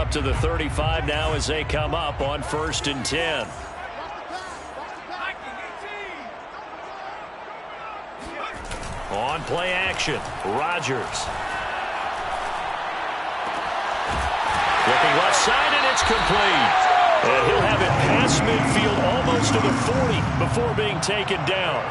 out to the 35 now as they come up on 1st and 10. On play action, Rodgers. Looking left side, and it's complete. And he'll have it past midfield almost to the 40 before being taken down.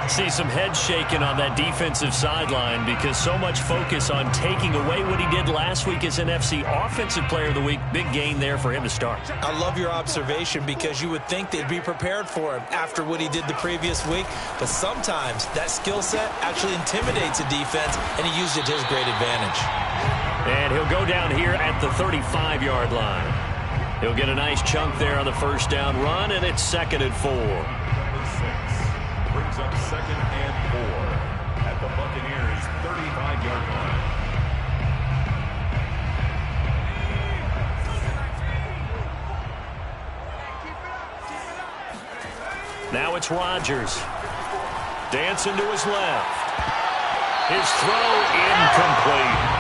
See some heads shaking on that defensive sideline because so much focus on taking away what he did last week as NFC Offensive Player of the Week. Big gain there for him to start. I love your observation because you would think they'd be prepared for him after what he did the previous week. But sometimes that skill set actually intimidates a defense, and he used it to his great advantage. And he'll go down here at the 35-yard line. He'll get a nice chunk there on the first down run, and it's 2nd and 4. Brings up 2nd and 4 at the Buccaneers' 35-yard line. Now it's Rodgers. Dancing to his left. His throw incomplete.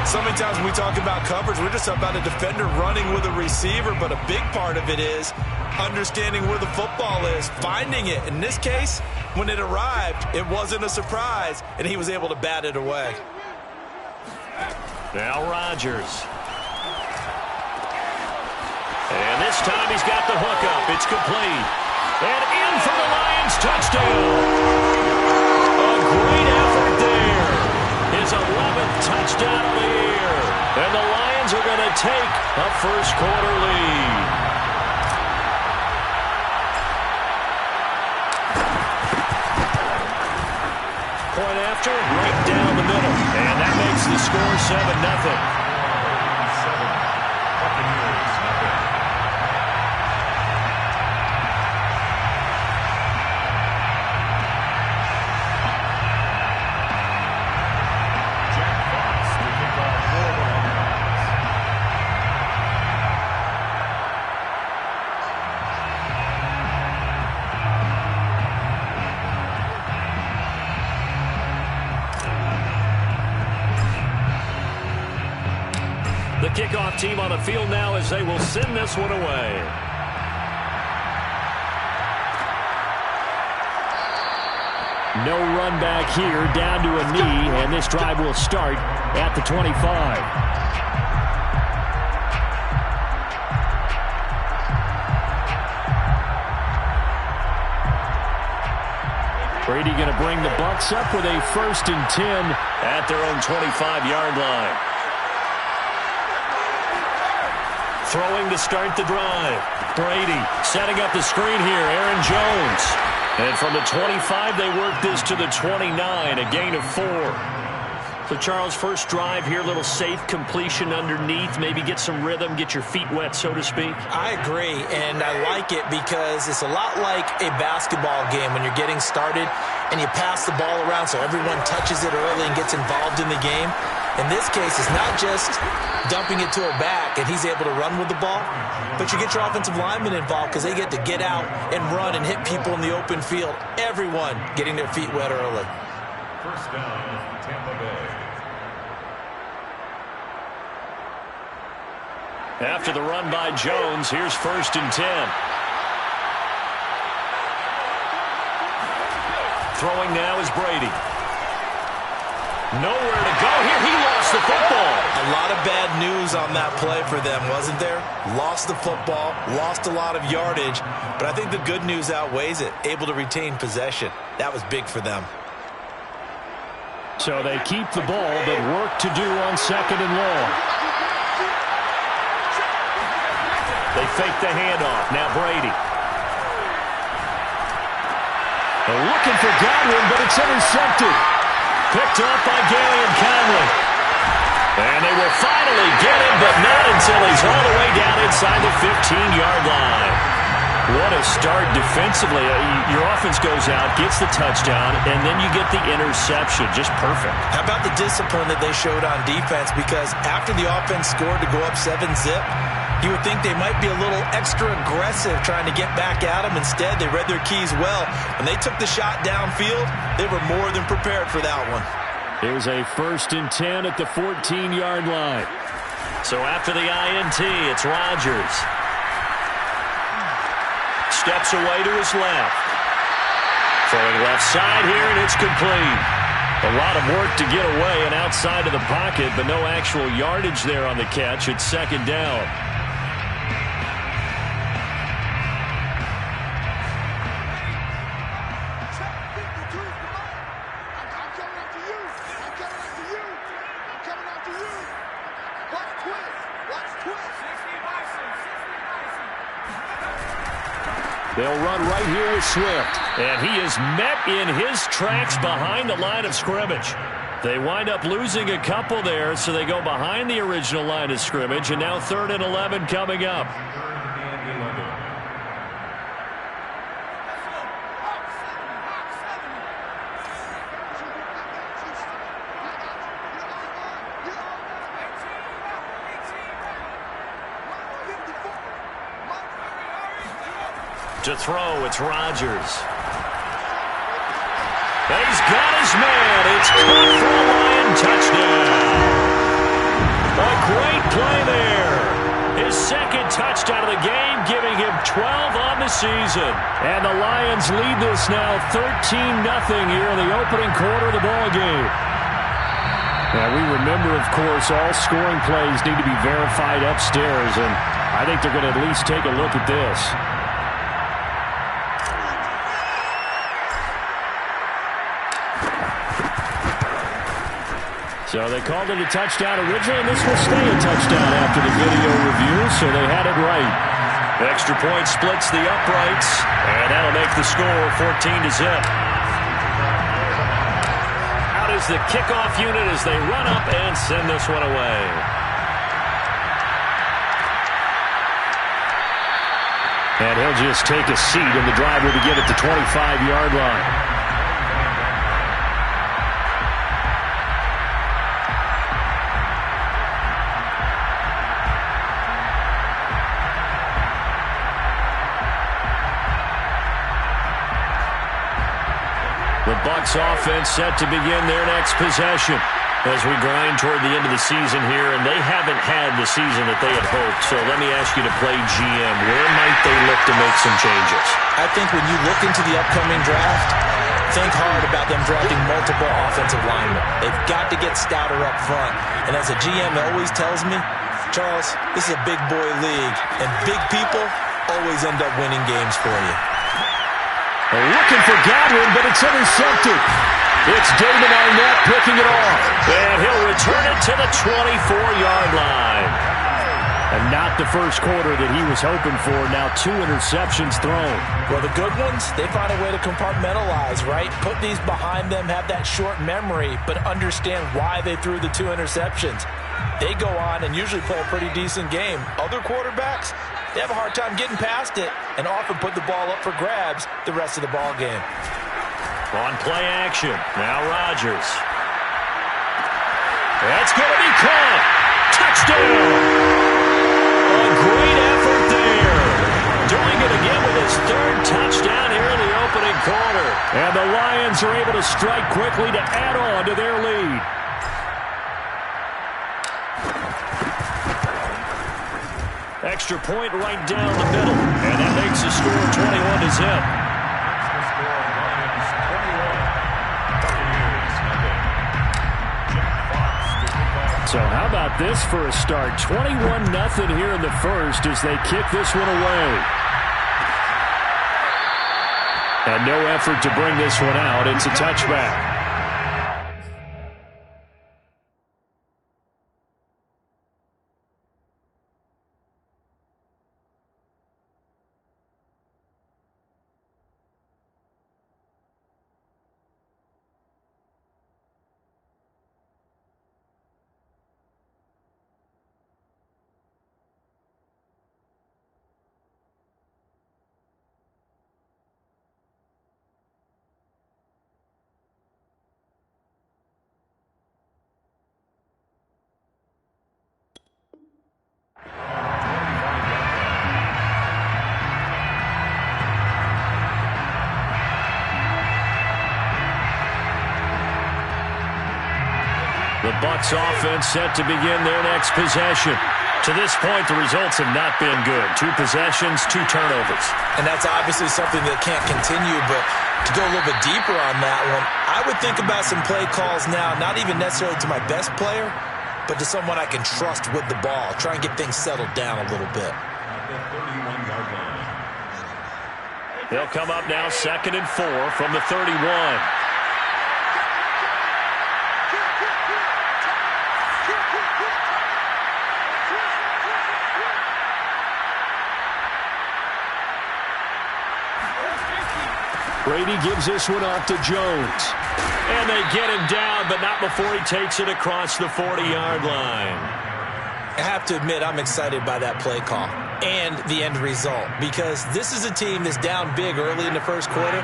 So many times when we talk about coverage, we're just about a defender running with a receiver, but a big part of it is understanding where the football is, finding it. In this case, when it arrived, it wasn't a surprise, and he was able to bat it away. Now Rodgers. And this time he's got the hook up. It's complete. And in for the Lions, touchdown. A great effort there. His 11th touchdown of the year. And the Lions are going to take a first-quarter lead. Point after, right down the middle. And that makes the score 7-0. The kickoff team on the field now as they will send this one away. No run back here, down to a knee, and this drive will start at the 25. Brady going to bring the Bucs up with a 1st and 10 at their own 25-yard line. Throwing to start the drive. Brady setting up the screen here. Aaron Jones. And from the 25, they work this to the 29, a gain of 4. So, Charles, first drive here, little safe completion underneath. Maybe get some rhythm, get your feet wet, so to speak. I agree, and I like it because it's a lot like a basketball game when you're getting started and you pass the ball around so everyone touches it early and gets involved in the game. In this case, it's not just dumping it to a back and he's able to run with the ball, but you get your offensive linemen involved because they get to get out and run and hit people in the open field. Everyone getting their feet wet early. First down, Tampa Bay. After the run by Jones, here's 1st and 10. Throwing now is Brady. Nowhere to go here. He lost the football. A lot of bad news on that play for them, wasn't there? Lost the football, lost a lot of yardage, but I think the good news outweighs it. Able to retain possession. That was big for them. So they keep the ball, but work to do on 2nd and long. They fake the handoff. Now Brady. They're looking for Godwin, but it's intercepted. Picked up by Galeon Conley. And they will finally get him, but not until he's all the way down inside the 15-yard line. What a start defensively. Your offense goes out, gets the touchdown, and then you get the interception. Just perfect. How about the discipline that they showed on defense? Because after the offense scored to go up 7-0, you would think they might be a little extra aggressive trying to get back at them. Instead, they read their keys well. When they took the shot downfield, they were more than prepared for that one. Here's a 1st and 10 at the 14-yard line. So after the INT, it's Rodgers. Steps away to his left. Throwing left side here, and it's complete. A lot of work to get away and outside of the pocket, but no actual yardage there on the catch. It's second down. They'll run right here with Swift. And he is met in his tracks behind the line of scrimmage. They wind up losing a couple there, so they go behind the original line of scrimmage, and now 3rd and 11 coming up. To throw, it's Rodgers. He's got his man. It's caught for a Lion touchdown. A great play there. His second touchdown of the game, giving him 12 on the season. And the Lions lead this now 13-0 here in the opening quarter of the ball game. Now, we remember, of course, all scoring plays need to be verified upstairs, and I think they're going to at least take a look at this. So they called it a touchdown originally, and this will stay a touchdown after the video review, so they had it right. Extra point splits the uprights, and that'll make the score 14-0. Out is the kickoff unit as they run up and send this one away. And he'll just take a seat, and the drive will begin at the 25-yard line. The Bucs offense set to begin their next possession as we grind toward the end of the season here, and they haven't had the season that they had hoped. So let me ask you to play GM. Where might they look to make some changes? I think when you look into the upcoming draft, think hard about them drafting multiple offensive linemen. They've got to get stouter up front. And as a GM always tells me, Charles, this is a big boy league, and big people always end up winning games for you. Looking for Godwin, but it's intercepted. It's Damon Arnett picking it off. And he'll return it to the 24-yard line. And not the first quarter that he was hoping for. Now 2 interceptions thrown. Well, the good ones, they find a way to compartmentalize, right? Put these behind them, have that short memory, but understand why they threw the 2 interceptions. They go on and usually play a pretty decent game. Other quarterbacks, they have a hard time getting past it and often put the ball up for grabs the rest of the ball game. On play action, now Rodgers. That's going to be caught. Touchdown! A great effort there. Doing it again with his 3rd touchdown here in the opening quarter. And the Lions are able to strike quickly to add on to their lead. Extra point right down the middle. And that makes the score 21-0. So how about this for a start? 21-0 here in the first as they kick this one away. And no effort to bring this one out. It's a touchback. The Bucs offense set to begin their next possession To this point, the results have not been good. 2 possessions, 2 turnovers. And that's obviously something that can't continue, but to go a little bit deeper on that one, I would think about some play calls now, not even necessarily to my best player, but to someone I can trust with the ball. Try and get things settled down a little bit. At the 31-yard line. They'll come up now 2nd and 4 from the 31. Brady gives this one off to Jones. And they get him down, but not before he takes it across the 40-yard line. I have to admit, I'm excited by that play call and the end result, because this is a team that's down big early in the first quarter,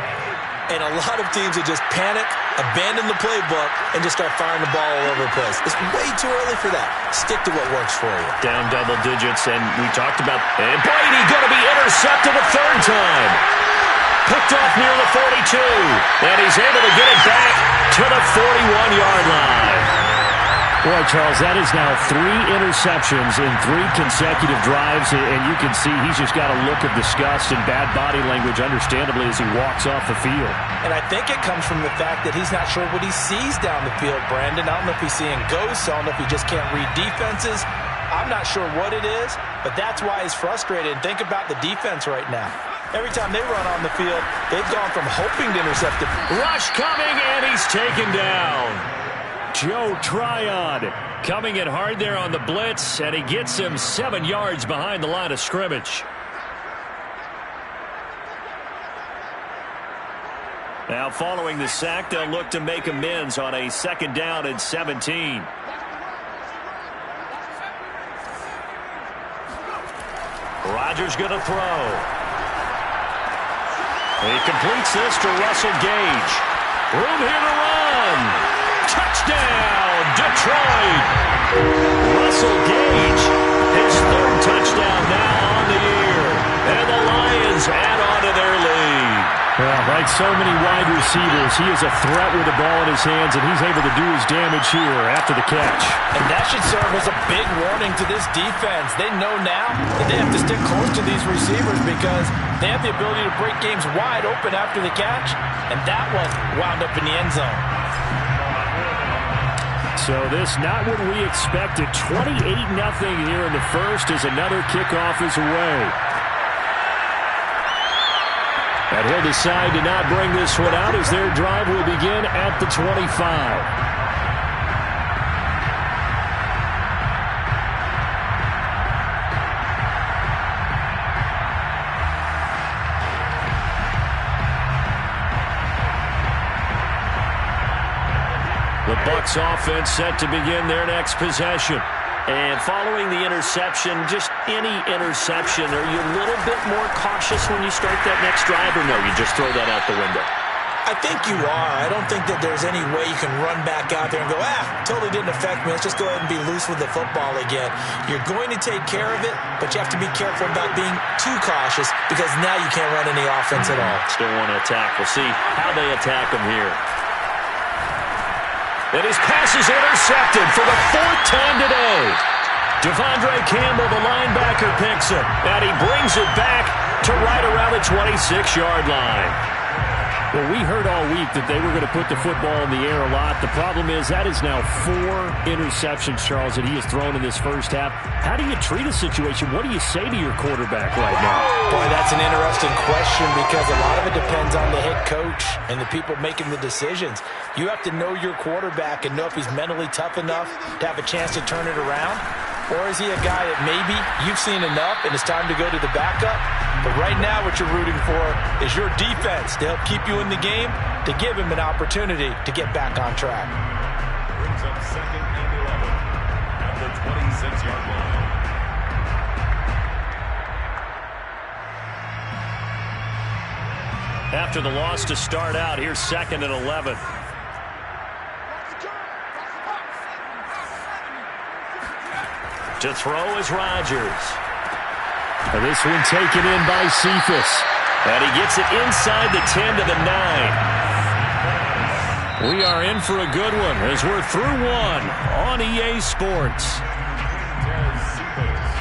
and a lot of teams that just panic, abandon the playbook, and just start firing the ball all over the place. It's way too early for that. Stick to what works for you. Down double digits, and we talked about... And Brady going to be intercepted a 3rd time. Picked off near the 42, and he's able to get it back to the 41-yard line. Boy, Charles, that is now 3 interceptions in 3 consecutive drives, and you can see he's just got a look of disgust and bad body language, understandably, as he walks off the field. And I think it comes from the fact that he's not sure what he sees down the field, Brandon. I don't know if he's seeing ghosts. I don't know if he just can't read defenses. I'm not sure what it is, but that's why he's frustrated. Think about the defense right now. Every time they run on the field, they've gone from hoping to intercept it. Rush coming, and he's taken down. Joe Tryon coming in hard there on the blitz, and he gets him 7 yards behind the line of scrimmage. Now, following the sack, they'll look to make amends on a 2nd down and 17. Rodgers going to throw. He completes this to Russell Gage. Room here to run. Touchdown, Detroit. Russell Gage, his 3rd touchdown now on the year. And the Lions add on to their lead. Well, like so many wide receivers, he is a threat with the ball in his hands, and he's able to do his damage here after the catch. And that should serve as a big warning to this defense. They know now that they have to stick close to these receivers because they have the ability to break games wide open after the catch, and that one wound up in the end zone. So this not what we expected. 28-0 here in the first as another kickoff is away. And he'll decide to not bring this one out as their drive will begin at the 25. The Bucs offense set to begin their next possession. And following the interception, just any interception, are you a little bit more cautious when you start that next drive, or no, you just throw that out the window? I think you are. I don't think that there's any way you can run back out there and go, totally didn't affect me. Let's just go ahead and be loose with the football again. You're going to take care of it, but you have to be careful about being too cautious because now you can't run any offense at all. Still want to attack. We'll see how they attack them here. And his pass is intercepted for the 4th time today. Devondre Campbell, the linebacker, picks it. And he brings it back to right around the 26-yard line. Well, we heard all week that they were going to put the football in the air a lot. The problem is that is now 4 interceptions, Charles, that he has thrown in this first half. How do you treat a situation? What do you say to your quarterback right now? Boy, that's an interesting question because a lot of it depends on the head coach and the people making the decisions. You have to know your quarterback and know if he's mentally tough enough to have a chance to turn it around. Or is he a guy that maybe you've seen enough and it's time to go to the backup? But right now what you're rooting for is your defense to help keep you in the game, to give him an opportunity to get back on track. Brings up 2nd and 11 at the 26-yard line. After the loss to start out, here's 2nd and 11. To throw is Rodgers. And this one taken in by Cephas. And he gets it inside the 10 to the 9. We are in for a good one as we're through one on EA Sports. Cephas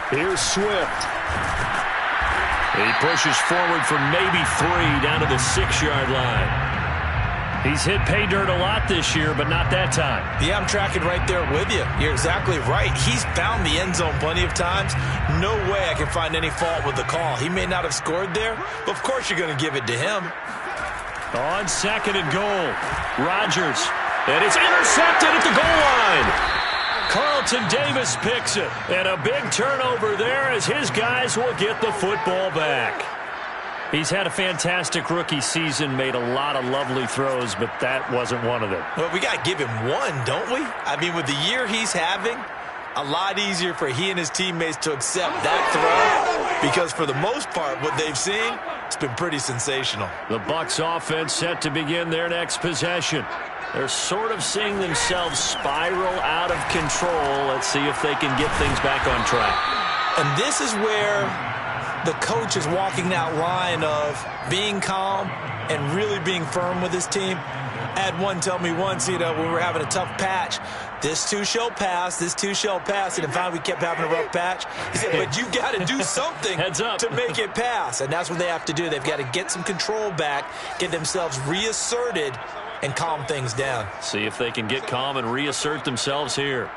Here's Swift. He pushes forward for maybe 3 down to the 6-yard line. He's hit pay dirt a lot this year, but not that time. Yeah, I'm tracking right there with you. You're exactly right. He's found the end zone plenty of times. No way I can find any fault with the call. He may not have scored there, but of course you're going to give it to him. On 2nd and goal, Rodgers. And it's intercepted at the goal line. Carlton Davis picks it. And a big turnover there as his guys will get the football back. He's had a fantastic rookie season, made a lot of lovely throws, but that wasn't one of them. Well, we got to give him one, don't we? I mean, with the year he's having, a lot easier for he and his teammates to accept that throw because for the most part, what they've seen, it's been pretty sensational. The Bucs offense set to begin their next possession. They're sort of seeing themselves spiral out of control. Let's see if they can get things back on track. And this is where the coach is walking that line of being calm and really being firm with his team. I had one tell me once, when we were having a tough patch, this too shall pass, this too shall pass. And finally we kept having a rough patch. He said, but you got to do something to make it pass. And that's what they have to do. They've got to get some control back, get themselves reasserted, and calm things down. See if they can get calm and reassert themselves here.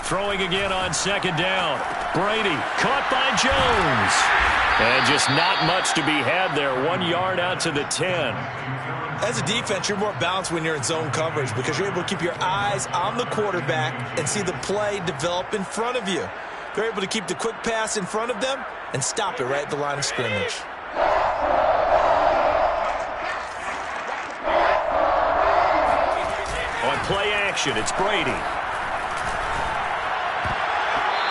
Throwing again on 2nd down. Brady caught by Jones. And just not much to be had there. 1 yard out to the 10. As a defense, you're more balanced when you're in zone coverage because you're able to keep your eyes on the quarterback and see the play develop in front of you. They're able to keep the quick pass in front of them and stop it right at the line of scrimmage. On play action, it's Brady.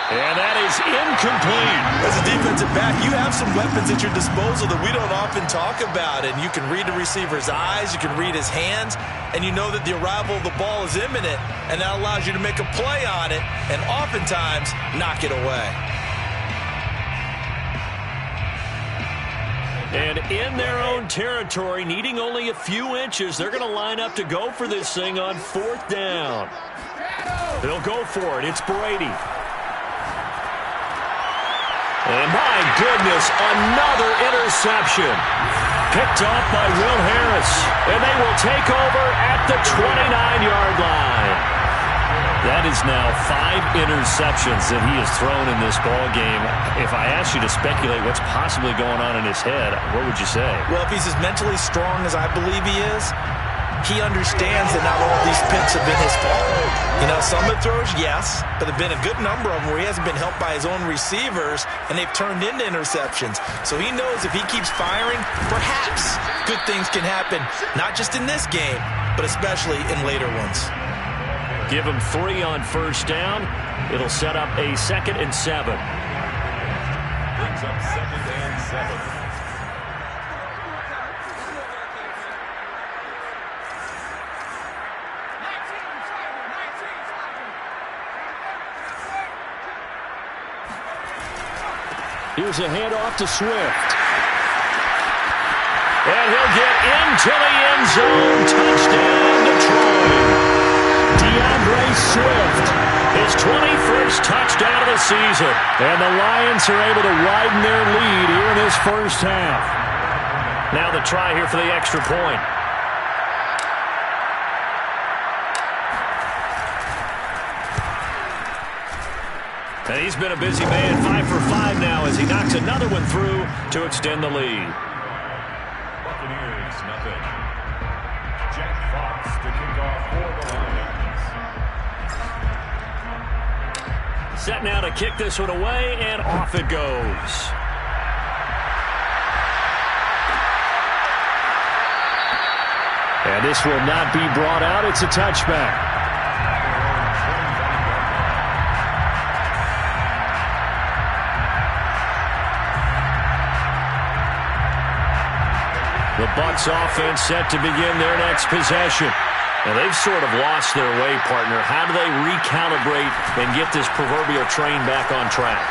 And that is incomplete. As a defensive back, you have some weapons at your disposal that we don't often talk about. And you can read the receiver's eyes, you can read his hands, and you know that the arrival of the ball is imminent, and that allows you to make a play on it and oftentimes knock it away. And in their own territory, needing only a few inches, they're going to line up to go for this thing on 4th down. They'll go for it. It's Brady. And my goodness, another interception. Picked off by Will Harris. And they will take over at the 29-yard line. That is now 5 interceptions that he has thrown in this ball game. If I asked you to speculate what's possibly going on in his head, what would you say? Well, if he's as mentally strong as I believe he is, he understands that not all of these picks have been his fault. Some of the throws, yes, but there have been a good number of them where he hasn't been helped by his own receivers, and they've turned into interceptions. So he knows if he keeps firing, perhaps good things can happen, not just in this game, but especially in later ones. Give him 3 on 1st down. It'll set up a 2nd and 7. Brings up 2nd and 7. Here's a handoff to Swift. And he'll get into the end zone. Touchdown, Detroit. DeAndre Swift, his 21st touchdown of the season. And the Lions are able to widen their lead here in this first half. Now the try here for the extra point. And he's been a busy man, 5 for 5 now as he knocks another one through to extend the lead. Buccaneers, nothing. Jack Fox to kick off for the Lions. Set now to kick this one away, and off it goes. And this will not be brought out. It's a touchback. The Bucs offense set to begin their next possession. And they've sort of lost their way, partner. How do they recalibrate and get this proverbial train back on track?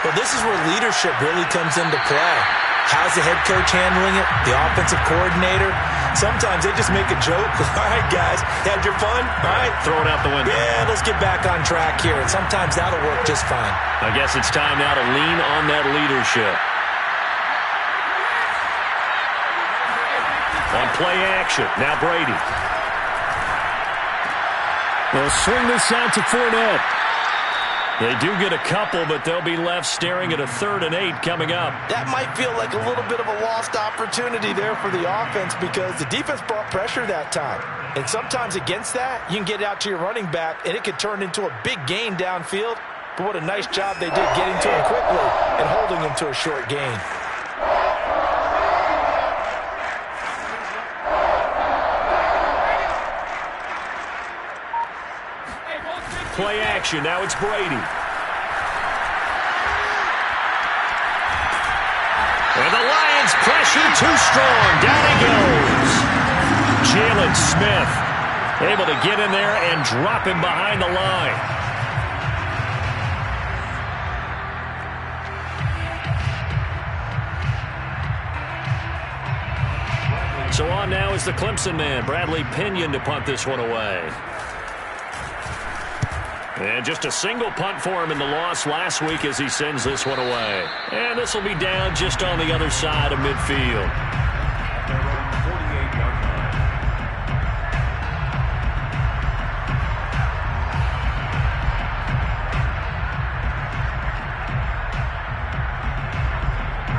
Well, this is where leadership really comes into play. How's the head coach handling it? The offensive coordinator? Sometimes they just make a joke. All right, guys, had your fun? All right. Throw it out the window. Yeah, let's get back on track here. And sometimes that'll work just fine. I guess it's time now to lean on that leadership. On play action, now Brady. They'll swing this out to Fournette. They do get a couple, but they'll be left staring at a 3rd and 8 coming up. That might feel like a little bit of a lost opportunity there for the offense because the defense brought pressure that time. And sometimes against that, you can get out to your running back, and it could turn into a big gain downfield. But what a nice job they did getting to him quickly and holding him to a short gain. Play action, now it's Brady. And the Lions pressure too strong. Down he goes. Jalen Smith able to get in there and drop him behind the line. So on now is the Clemson man, Bradley Pinion, to punt this one away. And just a single punt for him in the loss last week as he sends this one away. And this will be down just on the other side of midfield.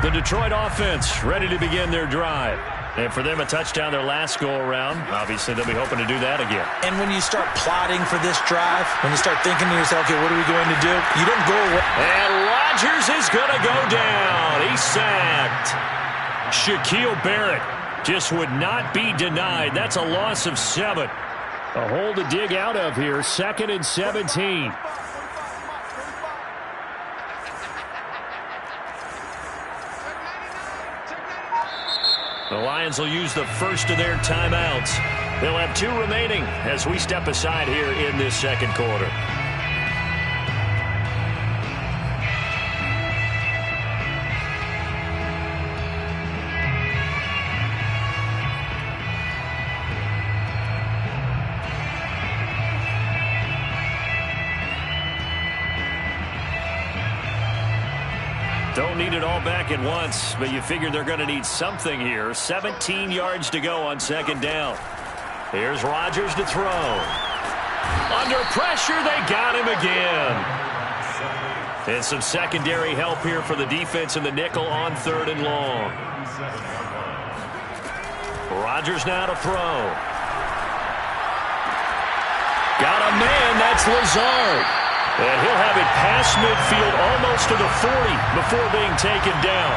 The Detroit offense ready to begin their drive. And for them, a touchdown their last go-around. Obviously, they'll be hoping to do that again. And when you start plotting for this drive, when you start thinking to yourself, okay, what are we going to do? You don't go away. And Rodgers is going to go down. He's sacked. Shaquille Barrett just would not be denied. That's a loss of 7. A hole to dig out of here. 2nd and 17. The Lions will use the first of their timeouts. They'll have 2 remaining as we step aside here in this second quarter. Don't need it all back at once, but you figure they're going to need something here. 17 yards to go on 2nd down. Here's Rodgers to throw. Under pressure, they got him again. And some secondary help here for the defense in the nickel on 3rd and long. Rodgers now to throw. Got a man, that's Lazard. And he'll have it past midfield almost to the 40 before being taken down.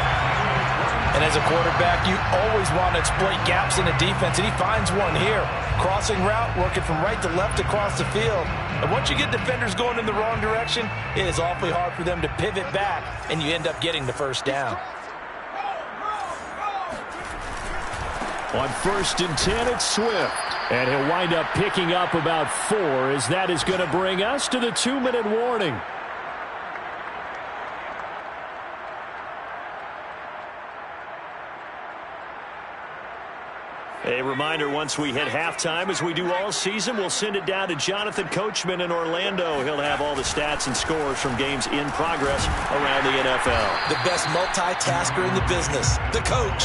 And as a quarterback, you always want to exploit gaps in the defense, and he finds one here. Crossing route, working from right to left across the field. And once you get defenders going in the wrong direction, it is awfully hard for them to pivot back, and you end up getting the first down. On 1st and 10, it's Swift. And he'll wind up picking up about 4 as that is going to bring us to the 2-minute warning. A reminder, once we hit halftime, as we do all season, we'll send it down to Jonathan Coachman in Orlando. He'll have all the stats and scores from games in progress around the NFL. The best multitasker in the business, the coach.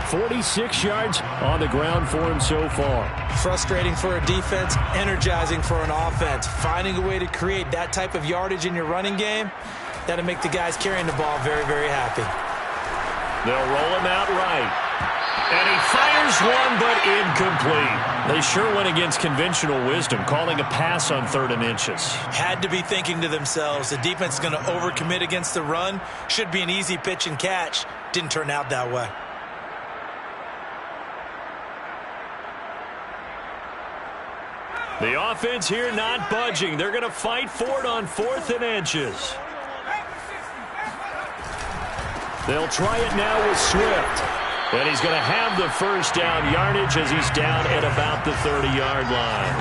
46 yards on the ground for him so far. Frustrating for a defense, energizing for an offense. Finding a way to create that type of yardage in your running game, that'll make the guys carrying the ball very, very happy. They'll roll him out right. And he fires one, but incomplete. They sure went against conventional wisdom, calling a pass on 3rd and inches. Had to be thinking to themselves, the defense is going to overcommit against the run. Should be an easy pitch and catch. Didn't turn out that way. The offense here not budging. They're going to fight for it on 4th and inches. They'll try it now with Swift. And he's going to have the first down yardage as he's down at about the 30-yard line.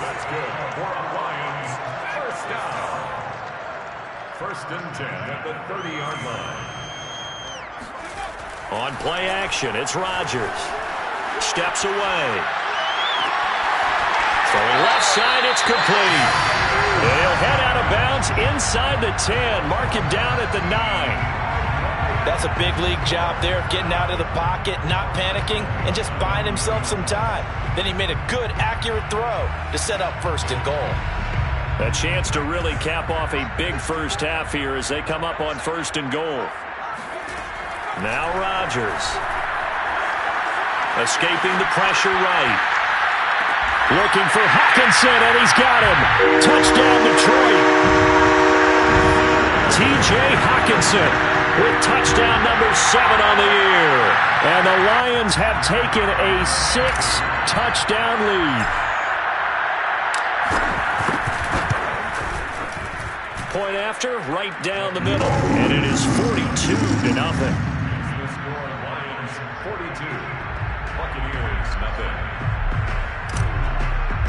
That's good for the Lions. First down. 1st and 10 at the 30-yard line. On play action, it's Rodgers. Steps away. Throwing left side, it's complete. And he'll head out of bounds inside the 10. Mark him down at the 9. That's a big league job there of getting out of the pocket, not panicking, and just buying himself some time. Then he made a good, accurate throw to set up 1st and goal. A chance to really cap off a big first half here as they come up on 1st and goal. Now Rodgers. Escaping the pressure right. Looking for Hockenson, and he's got him. Touchdown, Detroit. T.J. Hockenson with touchdown number 7 on the year. And the Lions have taken a 6-touchdown lead. Point after, right down the middle. And it is 42-0. The score, Lions 42, Buccaneers nothing.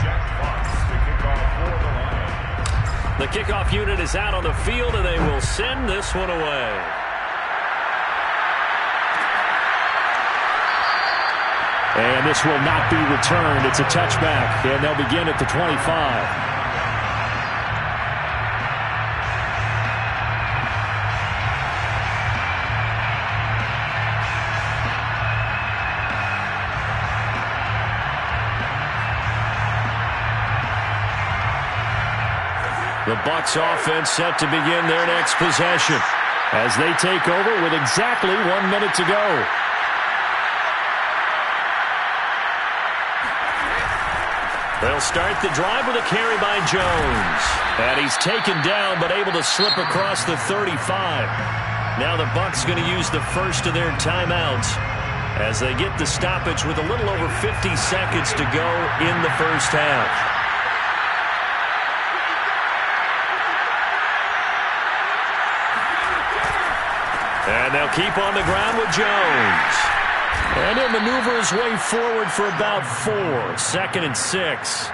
Jack Fox to kick off for the Lions. The kickoff unit is out on the field, and they will send this one away. And this will not be returned. It's a touchback, and they'll begin at the 25. The Bucs offense set to begin their next possession as they take over with exactly 1 minute to go. They'll start the drive with a carry by Jones. And he's taken down but able to slip across the 35. Now the Bucs going to use the first of their timeouts as they get the stoppage with a little over 50 seconds to go in the first half. And they'll keep on the ground with Jones. And he'll maneuver his way forward for about 4. 2nd and 6.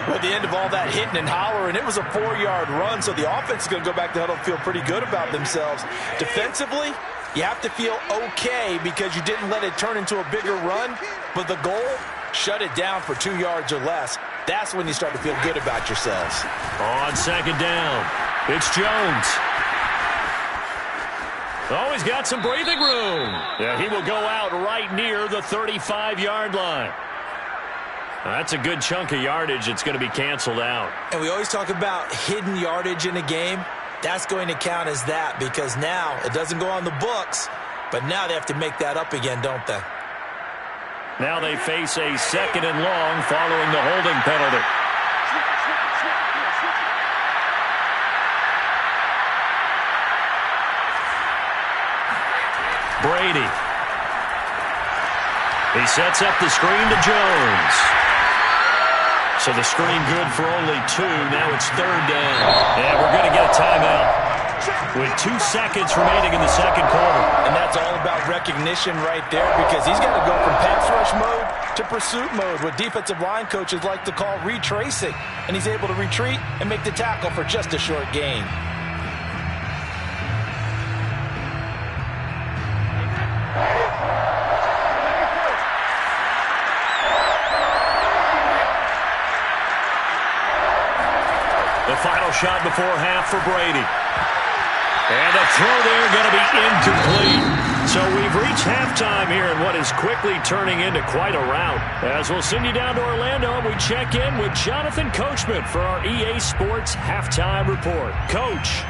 Well, at the end of all that hitting and hollering, it was a 4-yard run, so the offense is going to go back to huddle and feel pretty good about themselves. Defensively, you have to feel okay because you didn't let it turn into a bigger run, but the goal, shut it down for 2 yards or less. That's when you start to feel good about yourselves. On 2nd down, it's Jones. Oh, he's got some breathing room. Yeah, he will go out right near the 35-yard line. That's a good chunk of yardage. It's going to be canceled out. And we always talk about hidden yardage in a game. That's going to count as that because now it doesn't go on the books, but now they have to make that up again, don't they? Now they face a 2nd and long following the holding penalty. Brady. He sets up the screen to Jones. So the screen good for only 2. Now it's 3rd down. And we're going to get a timeout with 2 seconds remaining in the second quarter. And that's all about recognition right there because he's got to go from pass rush mode to pursuit mode, what defensive line coaches like to call retracing. And he's able to retreat and make the tackle for just a short gain. The final shot before half for Brady. And the throw there going to be incomplete. So we've reached halftime here in what is quickly turning into quite a rout. As we'll send you down to Orlando, we check in with Jonathan Coachman for our EA Sports Halftime Report. Coach.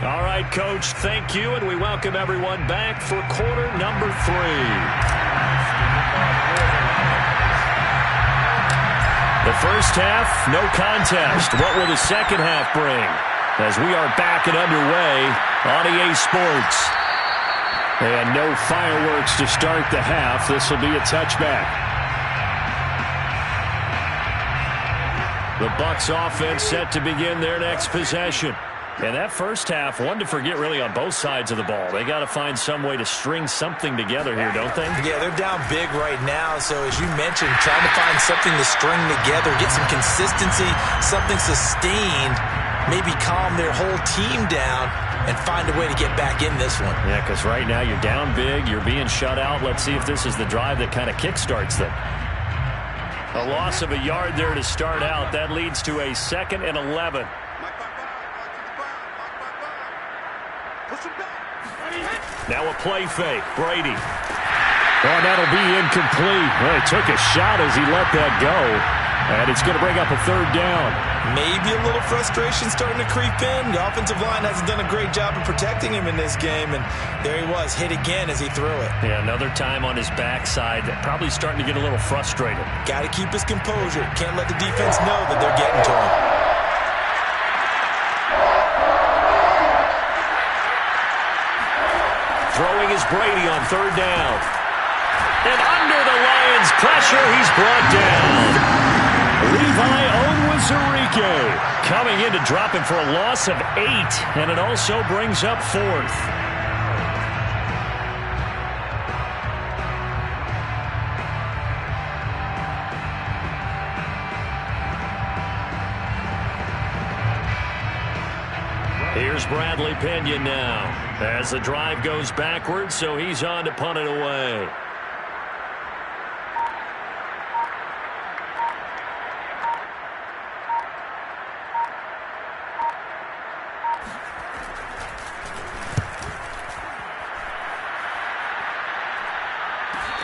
All right, Coach, thank you, and we welcome everyone back for quarter number 3. The first half, no contest. What will the second half bring? As we are back and underway on EA Sports. And no fireworks to start the half. This will be a touchback. The Bucs offense set to begin their next possession. And that first half, one to forget really on both sides of the ball. They got to find some way to string something together here, don't they? Yeah, they're down big right now. So as you mentioned, trying to find something to string together, get some consistency, something sustained. maybe calm their whole team down and find a way to get back in this one. Yeah, because right now you're down big, you're being shut out. Let's see if this is the drive that kind of kickstarts them. A loss of a yard there to start out. That leads to a 2nd and 11. Now a play fake. Brady. Oh, that'll be incomplete. Well, he took a shot as he let that go. And it's going to bring up a 3rd down. Maybe a little frustration starting to creep in. The offensive line hasn't done a great job of protecting him in this game. And there he was, hit again as he threw it. Yeah, another time on his backside. Probably starting to get a little frustrated. Got to keep his composure. Can't let the defense know that they're getting to him. Throwing is Brady on 3rd down. And under the Lions' pressure, he's brought down. Levi Onwuzurike coming in to drop him for a loss of 8, and it also brings up 4th. Here's Bradley Pinion now as the drive goes backwards, so he's on to punt it away.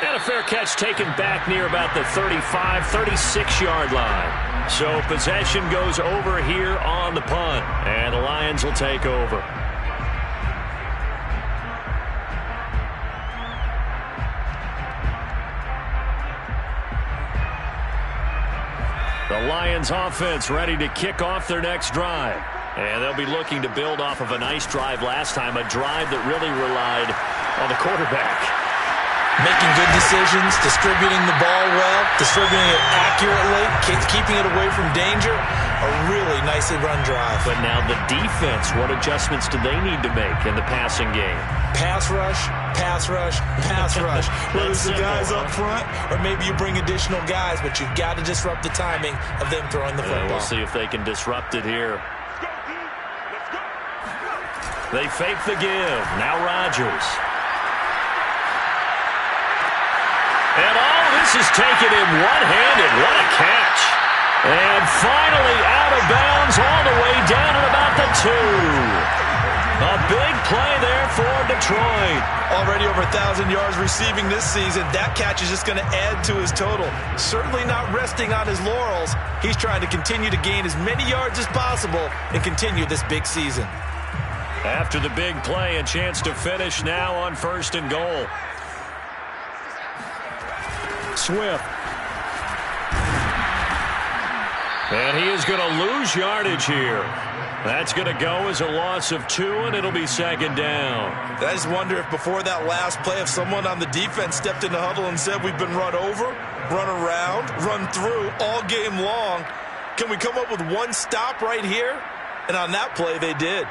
And a fair catch taken back near about the 35, 36-yard line. So possession goes over here on the punt, and the Lions will take over. The Lions offense ready to kick off their next drive. And they'll be looking to build off of a nice drive last time, a drive that really relied on the quarterback. Making good decisions, distributing the ball well, distributing it accurately, keeping it away from danger. A really nicely run drive. But now the defense, what adjustments do they need to make in the passing game? Pass rush, pass rush, pass rush. Whether it's the guys up front or maybe you bring additional guys, but you've got to disrupt the timing of them throwing the football. We'll see if they can disrupt it here. They fake the give. Now Rodgers. And all this is taken in one-handed. What a catch. And finally out of bounds all the way down at about the 2. A big play there for Detroit. Already over 1,000 yards receiving this season. That catch is just going to add to his total. Certainly not resting on his laurels. He's trying to continue to gain as many yards as possible and continue this big season. After the big play, a chance to finish now on 1st and goal. Swift. And he is going to lose yardage here. That's going to go as a loss of 2, and it'll be 2nd down. I just wonder if before that last play, if someone on the defense stepped in the huddle and said, we've been run over, run around, run through all game long. Can we come up with one stop right here? And on that play, they did.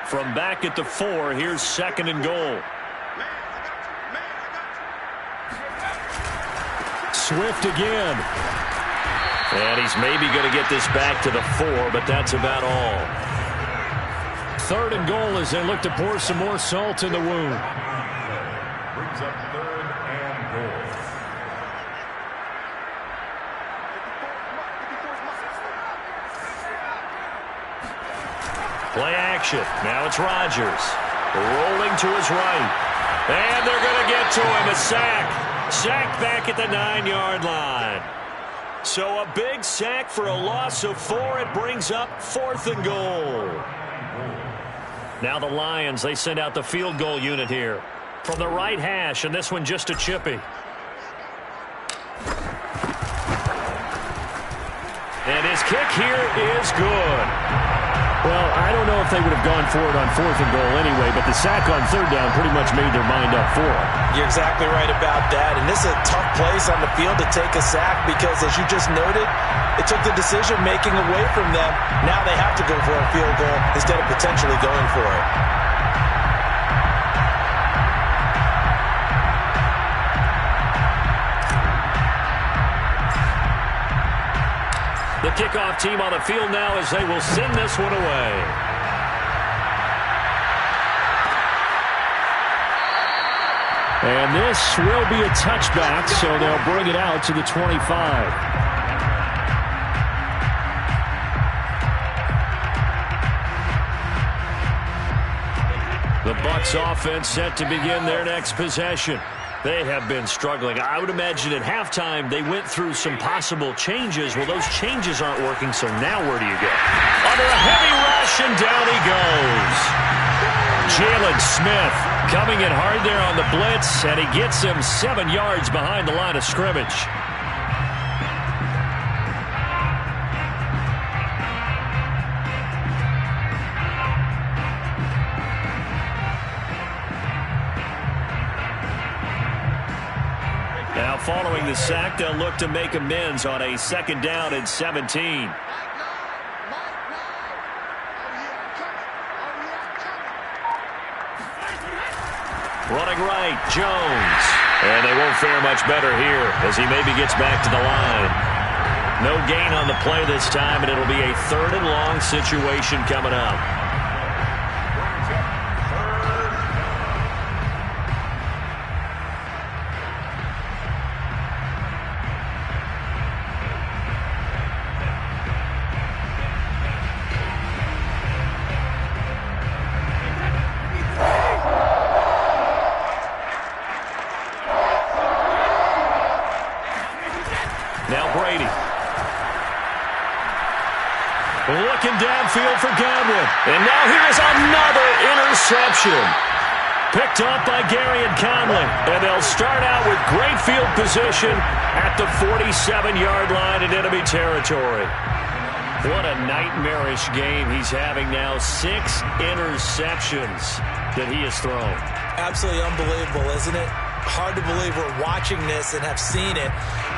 From back at the 4, here's 2nd and goal. Swift again. And he's maybe going to get this back to the 4, but that's about all. 3rd and goal as they look to pour some more salt in the wound. Brings up 3rd and goal. Play action. Now it's Rodgers. Rolling to his right. And they're going to get to him. A sack. Sacked back at the 9-yard line. So a big sack for a loss of 4. It brings up 4th and goal. Now the Lions, they send out the field goal unit here. From the right hash, and this one just a chippy. And his kick here is good. Well, I don't know if they would have gone for it on 4th and goal anyway, but the sack on 3rd down pretty much made their mind up for it. You're exactly right about that, and this is a tough place on the field to take a sack because, as you just noted, it took the decision-making away from them. Now they have to go for a field goal instead of potentially going for it. kickoff team on the field now as they will send this one away. And this will be a touchback, so they'll bring it out to the 25. The Bucs offense set to begin their next possession. They have been struggling. I would imagine at halftime they went through some possible changes. Well, those changes aren't working, so now where do you go? Under a heavy rush, and down he goes. Jalen Smith coming in hard there on the blitz, and he gets him 7 yards behind the line of scrimmage. Now, following the sack, they'll look to make amends on a 2nd down and 17. Running right, Jones. And they won't fare much better here as he maybe gets back to the line. No gain on the play this time, and it'll be a 3rd and long situation coming up. Looking downfield for Godwin. And now here's another interception. Picked up by Garyon Conley. And they'll start out with great field position at the 47-yard line in enemy territory. What a nightmarish game he's having now. 6 interceptions that he has thrown. Absolutely unbelievable, isn't it? Hard to believe we're watching this and have seen it,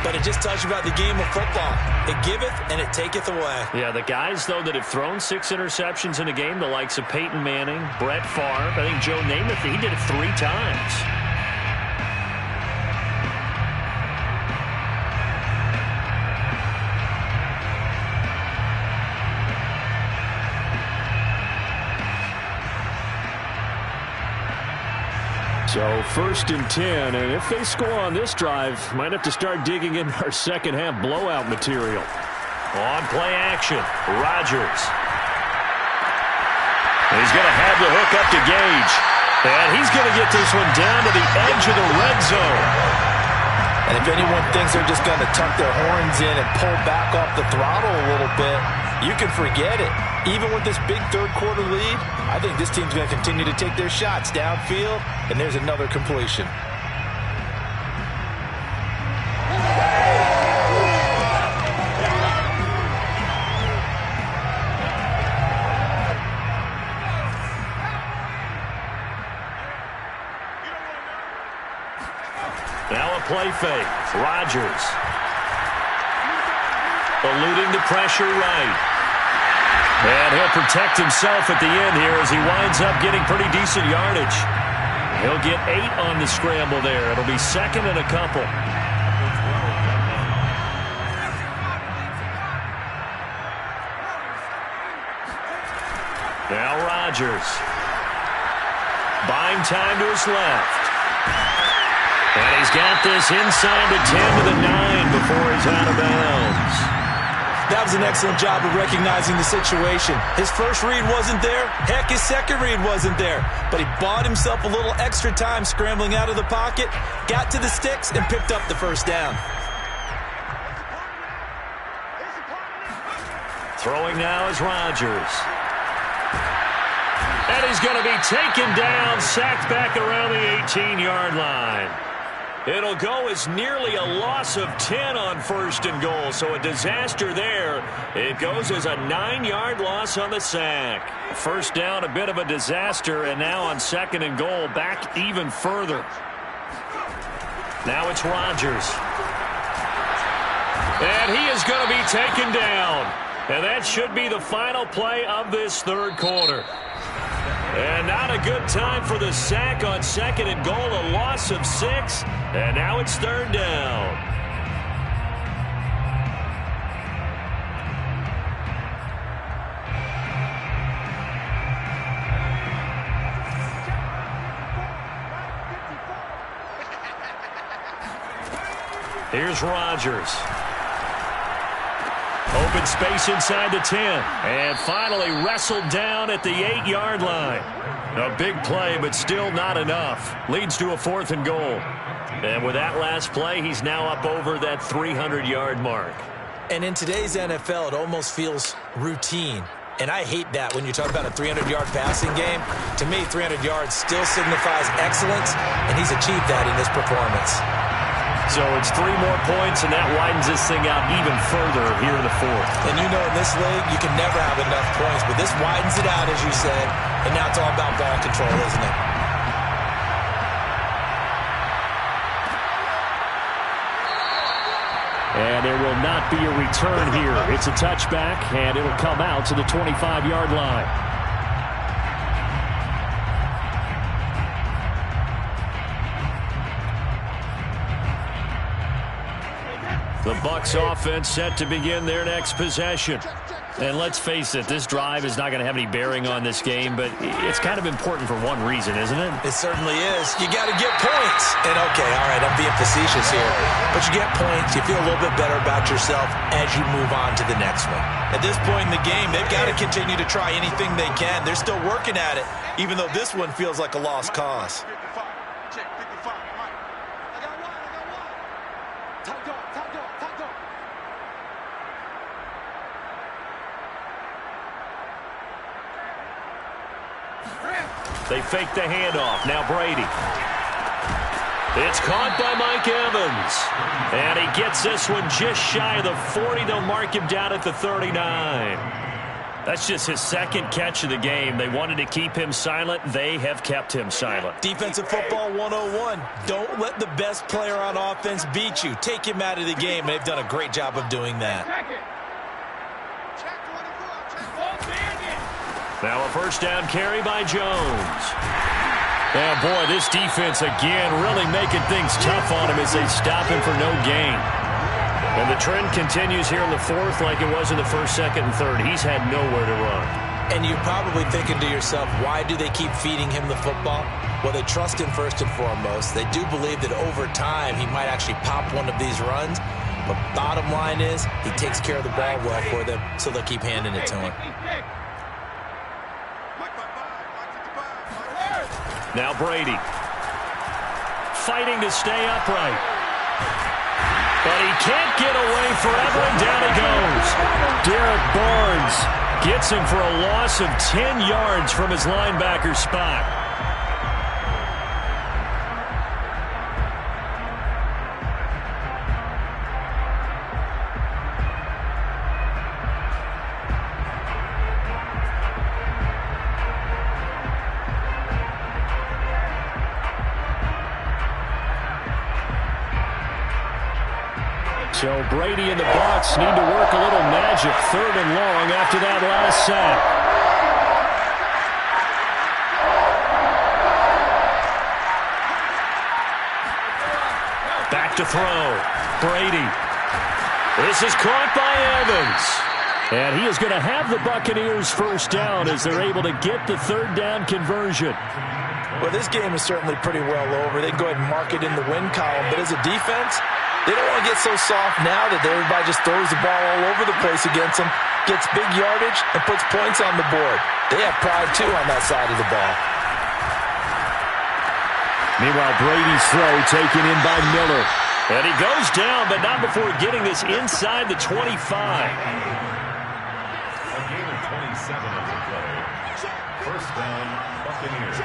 but it just tells you about the game of football. It giveth and it taketh away. Yeah, the guys, though, that have thrown 6 interceptions in a game, the likes of Peyton Manning, Brett Favre, I think Joe Namath, he did it 3 times. So 1st and 10, and if they score on this drive, might have to start digging in our second half blowout material. On play action, Rodgers. He's going to have the hook up to Gage. And he's going to get this one down to the edge of the red zone. And if anyone thinks they're just going to tuck their horns in and pull back off the throttle a little bit, you can forget it. Even with this big 3rd quarter lead, I think this team's going to continue to take their shots downfield, and there's another completion. Now a play fake. Rodgers. Eluding the pressure right. And he'll protect himself at the end here as he winds up getting pretty decent yardage. He'll get 8 on the scramble there. It'll be 2nd and a couple. Now Rodgers. Buying time to his left. And he's got this inside the 10 to the 9 before he's out of bounds. That was an excellent job of recognizing the situation. His first read wasn't there. Heck, his second read wasn't there. But he bought himself a little extra time scrambling out of the pocket, got to the sticks, and picked up the 1st down. Throwing now is Rodgers. And he's going to be taken down, sacked back around the 18-yard line. It'll go as nearly a loss of 10 on 1st and goal, so a disaster there. It goes as a 9-yard loss on the sack. 1st down, a bit of a disaster, and now on 2nd and goal, back even further. Now it's Rodgers. And he is going to be taken down. And that should be the final play of this 3rd quarter. And not a good time for the sack on 2nd and goal, a loss of 6. And now it's 3rd down. Here's Rodgers. Open space inside the 10. And finally wrestled down at the 8-yard line. A big play, but still not enough. Leads to a 4th and goal. And with that last play, he's now up over that 300-yard mark. And in today's NFL, it almost feels routine. And I hate that when you talk about a 300-yard passing game. To me, 300 yards still signifies excellence, and he's achieved that in this performance. So it's 3 more points, and that widens this thing out even further here in the 4th. And you know in this league, you can never have enough points, but this widens it out, as you said, and now it's all about ball control, isn't it? And there will not be a return here. It's a touchback, and it'll come out to the 25-yard line. The Bucs offense set to begin their next possession. And let's face it, this drive is not going to have any bearing on this game, but it's kind of important for one reason, isn't it? It certainly is. You got to get points. And okay, all right, I'm being facetious here. But you get points, you feel a little bit better about yourself as you move on to the next one. At this point in the game, they've got to continue to try anything they can. They're still working at it, even though this one feels like a lost cause. They fake the handoff. Now Brady. It's caught by Mike Evans. And he gets this one just shy of the 40. They'll mark him down at the 39. That's just his 2nd catch of the game. They wanted to keep him silent. They have kept him silent. Defensive football 101. Don't let the best player on offense beat you. Take him out of the game, and they've done a great job of doing that. Now a 1st down carry by Jones. Oh, boy, this defense again really making things tough on him as they stop him for no gain. And the trend continues here in the 4th like it was in the 1st, 2nd, and 3rd. He's had nowhere to run. And you're probably thinking to yourself, why do they keep feeding him the football? Well, they trust him first and foremost. They do believe that over time he might actually pop one of these runs. But bottom line is he takes care of the ball well for them, so they'll keep handing it to him. Now Brady. Fighting to stay upright. But he can't get away forever, and down he goes. Derek Barnes gets him for a loss of 10 yards from his linebacker spot. So Brady and the Bucs need to work a little magic. 3rd and long after that last sack. Back to throw. Brady. This is caught by Evans. And he is going to have the Buccaneers 1st down as they're able to get the 3rd down conversion. Well, this game is certainly pretty well over. They can go ahead and mark it in the win column. But as a defense, they don't want to get so soft now that everybody just throws the ball all over the place against them, gets big yardage, and puts points on the board. They have pride, too, on that side of the ball. Meanwhile, Brady's throw taken in by Miller. And he goes down, but not before getting this inside the 25. A gain of 27 on the play. 1st down, Buccaneers.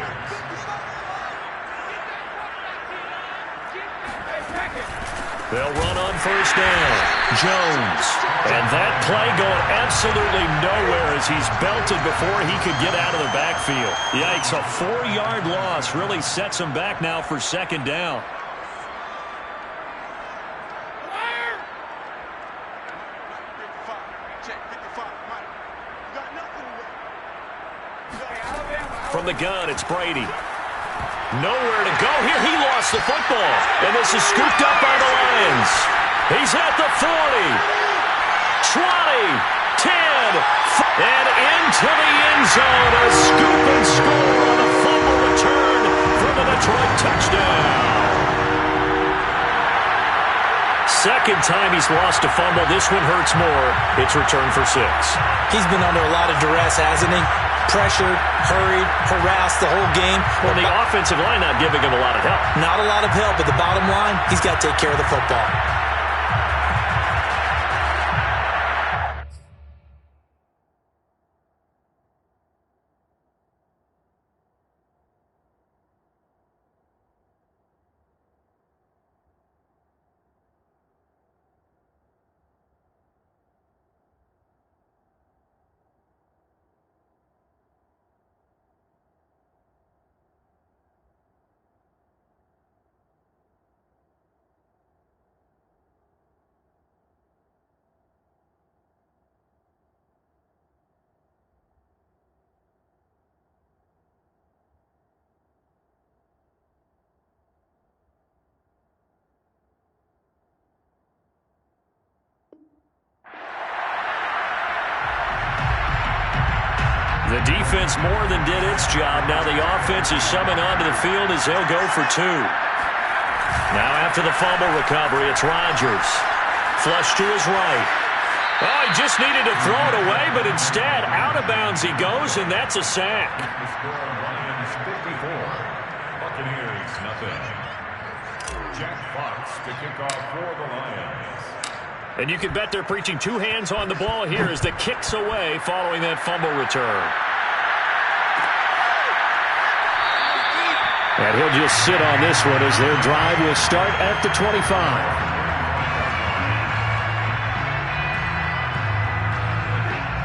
They'll run on 1st down. Jones. And that play going absolutely nowhere as he's belted before he could get out of the backfield. Yikes, a 4-yard loss really sets him back now for 2nd down. From the gun, it's Brady. Nowhere to go here. He lost the football. And this is scooped up by the Lions. He's at the 40. 20. 10. And into the end zone. A scoop and score on a fumble return for the Detroit touchdown. second time he's lost a fumble. This one hurts more. It's returned for 6. He's been under a lot of duress, hasn't he? Pressured, hurried, harassed the whole game. Well, the offensive line not giving him a lot of help. Not a lot of help, but the bottom line, he's got to take care of the football. The defense more than did its job. Now the offense is summoned onto the field as they'll go for 2. Now after the fumble recovery, it's Rodgers. Flush to his right. Oh, he just needed to throw it away, but instead, out of bounds he goes, and that's a sack. The score, Lions 54, Buccaneers nothing. Jack Fox to kick off for the Lions. And you can bet they're preaching 2 hands on the ball here as the kick's away following that fumble return. And he'll just sit on this one as their drive will start at the 25.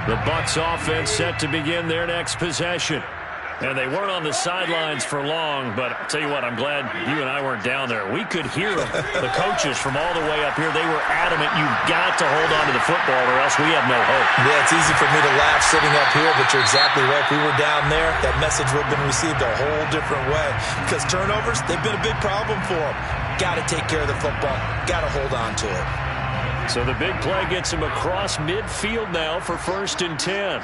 The Bucs offense set to begin their next possession. And they weren't on the sidelines for long, but I'll tell you what, I'm glad you and I weren't down there. We could hear them. The coaches from all the way up here, they were adamant, you've got to hold on to the football or else we have no hope. Yeah, it's easy for me to laugh sitting up here, but you're exactly right. If we were down there, that message would have been received a whole different way. Because turnovers, they've been a big problem for them. Got to take care of the football. Got to hold on to it. So the big play gets him across midfield now for 1st and 10.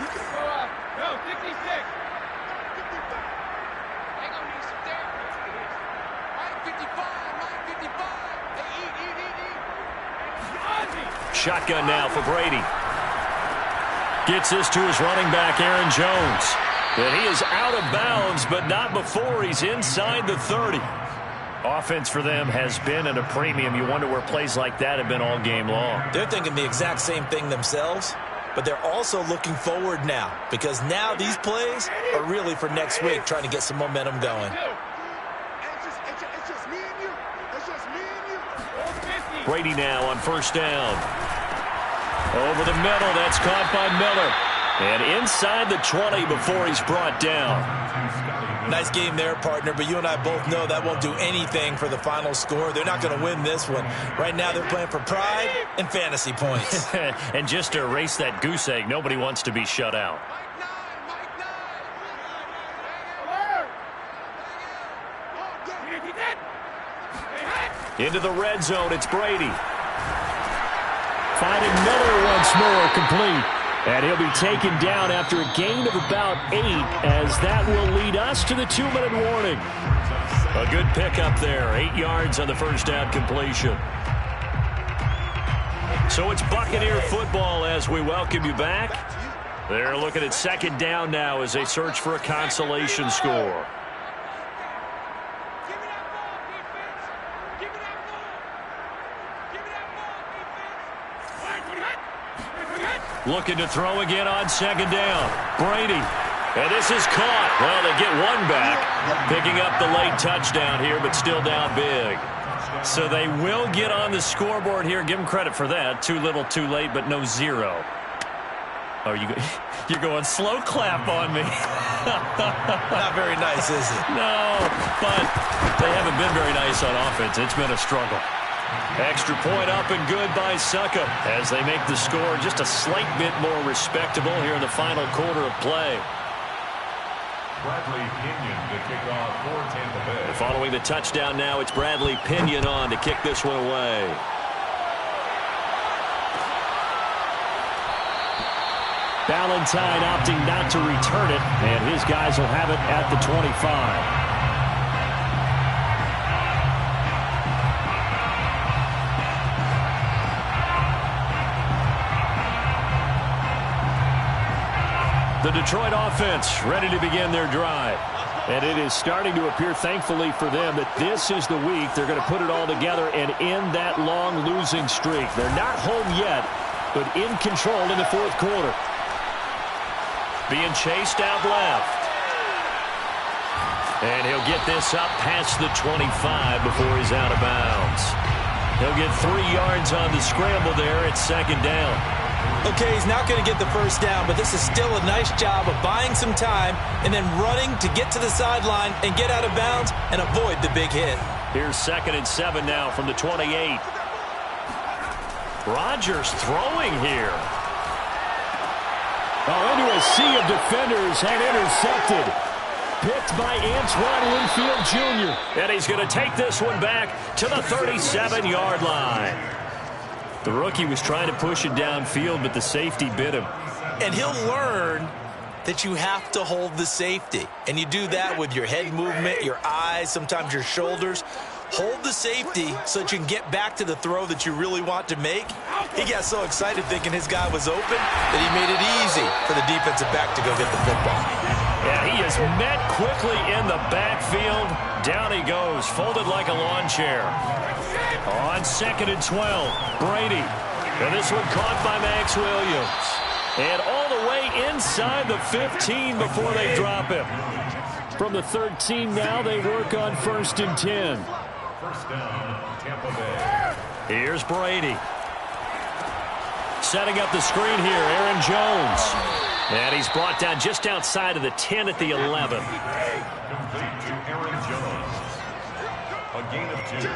Shotgun now for Brady. Gets this to his running back, Aaron Jones. And he is out of bounds, but not before he's inside the 30. Offense for them has been at a premium. You wonder where plays like that have been all game long. They're thinking the exact same thing themselves, but they're also looking forward now because now these plays are really for next week, trying to get some momentum going. Brady now on 1st down. Over the middle, that's caught by Miller. And inside the 20 before he's brought down. Nice game there, partner, but you and I both know that won't do anything for the final score. They're not going to win this one. Right now they're playing for pride and fantasy points. And just to erase that goose egg, nobody wants to be shut out. Into the red zone, it's Brady. Finding Miller once more, complete. And he'll be taken down after a gain of about 8, as that will lead us to the 2-minute warning. A good pickup there, 8 yards on the first down completion. So it's Buccaneer football as we welcome you back. They're looking at 2nd down now as they search for a consolation score. Looking to throw again on 2nd down. Brady. And this is caught. Well, they get one back. Picking up the late touchdown here, but still down big. So they will get on the scoreboard here. Give them credit for that. Too little, too late, but no 0. Oh, you're going slow clap on me. Not very nice, is it? No, but they haven't been very nice on offense. It's been a struggle. Extra point up and good by Succop as they make the score just a slight bit more respectable here in the final quarter of play. Bradley Pinion to kick off for Tampa Bay. Following the touchdown now, it's Bradley Pinion on to kick this one away. Valentine opting not to return it, and his guys will have it at the 25. The Detroit offense ready to begin their drive. And it is starting to appear, thankfully for them, that this is the week they're going to put it all together and end that long losing streak. They're not home yet, but in control in the fourth quarter. Being chased out left. And he'll get this up past the 25 before he's out of bounds. He'll get 3 yards on the scramble there at second down. Okay, he's not going to get the first down, but this is still a nice job of buying some time and then running to get to the sideline and get out of bounds and avoid the big hit. Here's 2nd and 7 now from the 28. Rodgers throwing here. Oh, into a sea of defenders and intercepted. Picked by Antoine Winfield Jr. And he's going to take this one back to the 37-yard line. The rookie was trying to push it downfield, but the safety bit him. And he'll learn that you have to hold the safety. And you do that with your head movement, your eyes, sometimes your shoulders. Hold the safety so that you can get back to the throw that you really want to make. He got so excited thinking his guy was open that he made it easy for the defensive back to go get the football. Yeah, he is met quickly in the backfield. Down he goes, folded like a lawn chair. On 2nd and 12, Brady. And this one caught by Max Williams. And all the way inside the 15 before they drop him. From the 13 now, they work on 1st and 10. First down, Tampa Bay. Here's Brady. Setting up the screen here, Aaron Jones. And he's brought down just outside of the 10 at the 11. Complete to Aaron Jones. A gain of 2.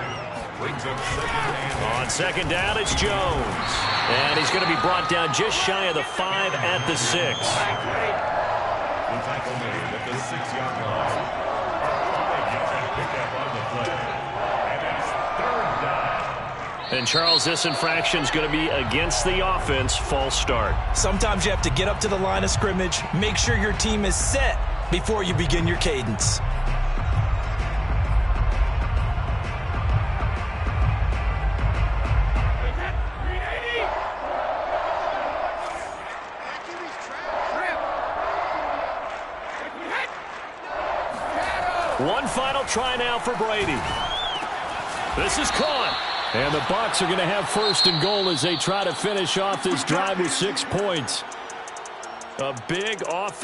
Brings up 2nd and... On 2nd down, it's Jones. And he's going to be brought down just shy of the 5 at the 6. The tackle made at the 6-yard line. They get that pickup on the play. And it's 3rd down. And Charles, this infraction's going to be against the offense. False start. Sometimes you have to get up to the line of scrimmage, make sure your team is set before you begin your cadence. One final try now for Brady. This is caught. And the Bucs are going to have 1st and goal as they try to finish off this drive with 6 points. A big offense.